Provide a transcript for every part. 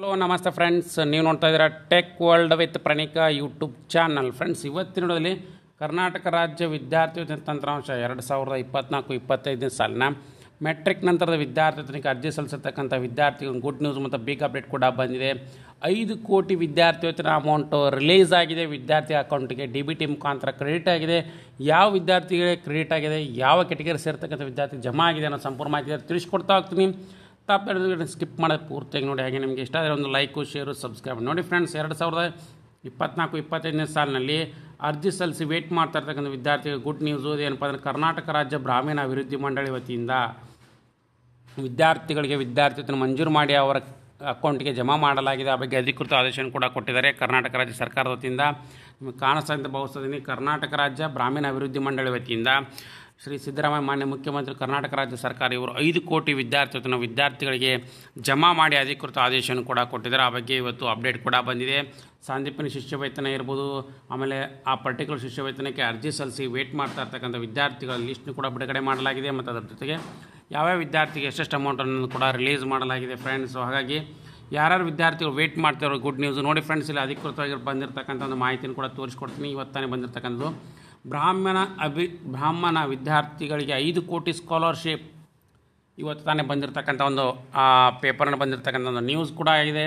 Hello ನಮಸ್ತೆ friends, ನೀವು ನೋಡ್ತಾ ಇದ್ದೀರಾ tech world with Pranika YouTube channel. Friends, ಇವತ್ತಿನದಲ್ಲಿ ಕರ್ನಾಟಕ ರಾಜ್ಯ ವಿದ್ಯಾರ್ಥಿ ವೇತನ ತಂತ್ರಾಂಶ 2024-25 ಸಾಲಿನ ಮೆಟ್ರಿಕ್ ನಂತರದ ವಿದ್ಯಾರ್ಥಿ ವೇತನಕ್ಕೆ ಅರ್ಜಿ ಸಲ್ಲಿಸತಕ್ಕಂಥ ವಿದ್ಯಾರ್ಥಿಗಳು ಗುಡ್ ನ್ಯೂಸ್ ಮತ್ತು ಬಿಗ್ ಅಪ್ಡೇಟ್ ಕೂಡ ಬಂದಿದೆ. 5 ಕೋಟಿ ವಿದ್ಯಾರ್ಥಿ ವೇತನ ಅಮೌಂಟು ರಿಲೀಸ್ ಆಗಿದೆ. ವಿದ್ಯಾರ್ಥಿ ಅಕೌಂಟಿಗೆ DBT ಮುಖಾಂತರ ಕ್ರೆಡಿಟ್ ಆಗಿದೆ. ಯಾವ ವಿದ್ಯಾರ್ಥಿಗಳಿಗೆ ಕ್ರೆಡಿಟ್ ಆಗಿದೆ, ಯಾವ ಕೆಟಗರಿ ಸೇರ್ತಕ್ಕಂಥ ವಿದ್ಯಾರ್ಥಿ ಜಮಾ ಆಗಿದೆ ಅನ್ನೋ ಸಂಪೂರ್ಣ ಮಾಹಿತಿ ತಿಳಿಸ್ಕೊಡ್ತಾ ಹೋಗ್ತೀನಿ. ಸ್ಕಿಪ್ ಮಾಡೋದು ಪೂರ್ತಿಯಾಗಿ ನೋಡಿ. ಹಾಗೆ ನಿಮಗೆ ಇಷ್ಟ ಆದರೆ ಒಂದು ಲೈಕು, ಶೇರು, ಸಬ್ಸ್ಕ್ರೈಬ್ ನೋಡಿ. ಫ್ರೆಂಡ್ಸ್, 2024-25 ಸಾಲಿನಲ್ಲಿ ಅರ್ಜಿ ಸಲ್ಲಿಸಿ ವೇಟ್ ಮಾಡ್ತಾ ಇರ್ತಕ್ಕಂಥ ವಿದ್ಯಾರ್ಥಿಗಳು ಗುಡ್ ನ್ಯೂಸು ಏನಪ್ಪ ಅಂದರೆ, ಕರ್ನಾಟಕ ರಾಜ್ಯ ಗ್ರಾಮೀಣ ಅಭಿವೃದ್ಧಿ ಮಂಡಳಿ ವತಿಯಿಂದ ವಿದ್ಯಾರ್ಥಿಗಳಿಗೆ ವಿದ್ಯಾರ್ಥಿ ವೇತನ ಮಂಜೂರು ಮಾಡಿ ಅವರ ಅಕೌಂಟಿಗೆ ಜಮಾ ಮಾಡಲಾಗಿದೆ. ಆ ಬಗ್ಗೆ ಅಧಿಕೃತ ಆದೇಶವನ್ನು ಕೂಡ ಕೊಟ್ಟಿದ್ದಾರೆ ಕರ್ನಾಟಕ ರಾಜ್ಯ ಸರ್ಕಾರದ ವತಿಯಿಂದ. ನಿಮಗೆ ಕಾಣಿಸ್ತಾ ಅಂತ ಭಾವಿಸ್ತಿದ್ದೀನಿ. ಕರ್ನಾಟಕ ರಾಜ್ಯ ಗ್ರಾಮೀಣ ಅಭಿವೃದ್ಧಿ ಮಂಡಳಿ ವತಿಯಿಂದ ಶ್ರೀ ಸಿದ್ದರಾಮಯ್ಯ ಮಾನ್ಯ ಮುಖ್ಯಮಂತ್ರಿ ಕರ್ನಾಟಕ ರಾಜ್ಯ ಸರ್ಕಾರ ಇವರು 5 ಕೋಟಿ ವಿದ್ಯಾರ್ಥಿ ವೇತನ ವಿದ್ಯಾರ್ಥಿಗಳಿಗೆ ಜಮಾ ಮಾಡಿ ಅಧಿಕೃತ ಆದೇಶವನ್ನು ಕೂಡ ಕೊಟ್ಟಿದ್ದಾರೆ. ಆ ಬಗ್ಗೆ ಇವತ್ತು ಅಪ್ಡೇಟ್ ಕೂಡ ಬಂದಿದೆ. ಸಾಂದೀಪನಿ ಶಿಷ್ಯ ವೇತನ ಇರ್ಬೋದು, ಆಮೇಲೆ ಆ ಪರ್ಟಿಕ್ಯುಲರ್ ಶಿಷ್ಯ ವೇತನಕ್ಕೆ ಅರ್ಜಿ ಸಲ್ಲಿಸಿ ವೇಟ್ ಮಾಡ್ತಾ ಇರ್ತಕ್ಕಂಥ ವಿದ್ಯಾರ್ಥಿಗಳ ಲಿಸ್ಟ್ನು ಕೂಡ ಬಿಡುಗಡೆ ಮಾಡಲಾಗಿದೆ ಮತ್ತು ಅದರ ಜೊತೆಗೆ ಯಾವ್ಯಾವ ವಿದ್ಯಾರ್ಥಿಗೆ ಎಷ್ಟೆಷ್ಟು ಅಮೌಂಟನ್ನು ಕೂಡ ರಿಲೀಸ್ ಮಾಡಲಾಗಿದೆ ಫ್ರೆಂಡ್ಸ್. ಹಾಗಾಗಿ ಯಾರ್ಯಾರು ವಿದ್ಯಾರ್ಥಿಗಳು ವೇಟ್ ಮಾಡ್ತಿರೋ ಗುಡ್ ನ್ಯೂಸ್ ನೋಡಿ ಫ್ರೆಂಡ್ಸ್. ಇಲ್ಲಿ ಅಧಿಕೃತವಾಗಿ ಬಂದಿರತಕ್ಕಂಥ ಒಂದು ಮಾಹಿತಿಯನ್ನು ಕೂಡ ತೋರಿಸ್ಕೊಡ್ತೀನಿ. ಇವತ್ತಾನೆ ಬಂದಿರತಕ್ಕಂಥದ್ದು ಬ್ರಾಹ್ಮಣ ವಿದ್ಯಾರ್ಥಿಗಳಿಗೆ 5 ಕೋಟಿ ಸ್ಕಾಲರ್ಶಿಪ್ ಇವತ್ತು ತಾನೇ ಬಂದಿರತಕ್ಕಂಥ ಒಂದು ಪೇಪರ್ನ ಬಂದಿರತಕ್ಕಂಥ ಒಂದು ನ್ಯೂಸ್ ಕೂಡ ಆಗಿದೆ.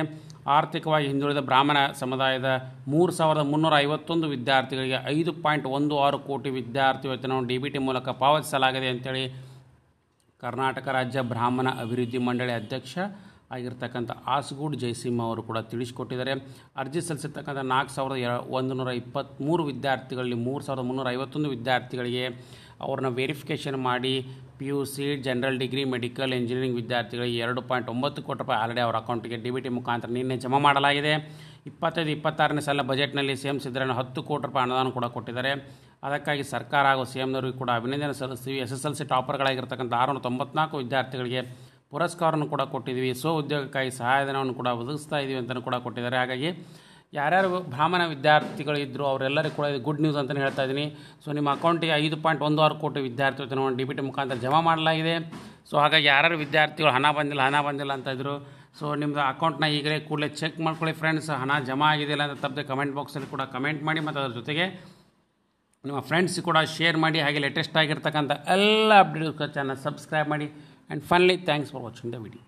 ಆರ್ಥಿಕವಾಗಿ ಹಿಂದುಳಿದ ಬ್ರಾಹ್ಮಣ ಸಮುದಾಯದ 3351 ವಿದ್ಯಾರ್ಥಿಗಳಿಗೆ 5.16 ಕೋಟಿ ವಿದ್ಯಾರ್ಥಿ ವೇತನವನ್ನು DBT ಮೂಲಕ ಪಾವತಿಸಲಾಗಿದೆ ಅಂತೇಳಿ ಕರ್ನಾಟಕ ರಾಜ್ಯ ಬ್ರಾಹ್ಮಣ ಅಭಿವೃದ್ಧಿ ಮಂಡಳಿ ಅಧ್ಯಕ್ಷ ಆಗಿರ್ತಕ್ಕಂಥ ಆಸ್ಗೂಡ್ ಜಯಸಿಂಹ ಅವರು ಕೂಡ ತಿಳಿಸಿಕೊಟ್ಟಿದ್ದಾರೆ. ಅರ್ಜಿ ಸಲ್ಲಿಸಿರ್ತಕ್ಕಂಥ 4123 ವಿದ್ಯಾರ್ಥಿಗಳಲ್ಲಿ 3351 ವಿದ್ಯಾರ್ಥಿಗಳಿಗೆ ಅವ್ರನ್ನ ವೆರಿಫಿಕೇಷನ್ ಮಾಡಿ PUC, general degree, medical, engineering ವಿದ್ಯಾರ್ಥಿಗಳಿಗೆ 2.9 ಕೋಟಿ ರೂಪಾಯಿ ಆಲ್ರೆಡಿ ಅವರ ಅಕೌಂಟಿಗೆ DBT ಮುಖಾಂತರ ನಿನ್ನೆ ಜಮಾ ಮಾಡಲಾಗಿದೆ. 25-26ನೇ ಸಾಲಿನ ಬಜೆಟ್ನಲ್ಲಿ CM ಸಿದ್ದರಾಮಯ್ಯ 10 ಕೋಟಿ ರೂಪಾಯಿ ಅನುದಾನ ಕೂಡ ಕೊಟ್ಟಿದ್ದಾರೆ. ಅದಕ್ಕಾಗಿ ಸರ್ಕಾರ ಹಾಗೂ CMನವರಿಗೂ ಕೂಡ ಅಭಿನಂದನೆ ಸಲ್ಲಿಸ್ತೀವಿ. SSLC ಟಾಪರ್ಗಳಾಗಿರ್ತಕ್ಕಂಥ 694 ವಿದ್ಯಾರ್ಥಿಗಳಿಗೆ ಪುರಸ್ಕಾರವನ್ನು ಕೂಡ ಕೊಟ್ಟಿದ್ದೀವಿ. ಉದ್ಯೋಗಕ್ಕಾಗಿ ಸಹಾಯಧನವನ್ನು ಕೂಡ ಒದಗಿಸ್ತಾ ಇದ್ದೀವಿ ಅಂತಲೂ ಕೂಡ ಕೊಟ್ಟಿದ್ದಾರೆ. ಹಾಗಾಗಿ ಯಾರ್ಯಾರು ಬ್ರಾಹ್ಮಣ ವಿದ್ಯಾರ್ಥಿಗಳು ಇದ್ದರು ಅವರೆಲ್ಲರಿಗೂ ಕೂಡ ಇದು ಗುಡ್ ನ್ಯೂಸ್ ಅಂತಲೇ ಹೇಳ್ತಾ ಇದ್ದೀನಿ. ನಿಮ್ಮ ಅಕೌಂಟಿಗೆ 5.16 ಕೋಟಿ ವಿದ್ಯಾರ್ಥಿ ವೇತನವನ್ನು DBT ಮುಖಾಂತರ ಜಮಾ ಮಾಡಲಾಗಿದೆ. ಹಾಗಾಗಿ ಯಾರ್ಯಾರು ವಿದ್ಯಾರ್ಥಿಗಳು ಹಣ ಬಂದಿಲ್ಲ ಅಂತ ಇದ್ದರು, ನಿಮ್ಮದು ಅಕೌಂಟ್ನ ಈಗಲೇ ಕೂಡಲೇ ಚೆಕ್ ಮಾಡ್ಕೊಳ್ಳಿ ಫ್ರೆಂಡ್ಸ್. ಹಣ ಜಮಾ ಆಗಿದೆಯಲ್ಲ ಅಂತ ತಪ್ಪದೆ ಕಮೆಂಟ್ ಬಾಕ್ಸಲ್ಲಿ ಕೂಡ ಕಮೆಂಟ್ ಮಾಡಿ ಮತ್ತು ಅದರ ಜೊತೆಗೆ ನಿಮ್ಮ ಫ್ರೆಂಡ್ಸ್ ಕೂಡ ಶೇರ್ ಮಾಡಿ. ಹಾಗೆ ಲೇಟೆಸ್ಟ್ ಆಗಿರ್ತಕ್ಕಂಥ ಎಲ್ಲ ಅಪ್ಡೇಟ್ಸ್ ಚಾನಲ್ ಸಬ್ಸ್ಕ್ರೈಬ್ ಮಾಡಿ. And finally thanks for watching the video.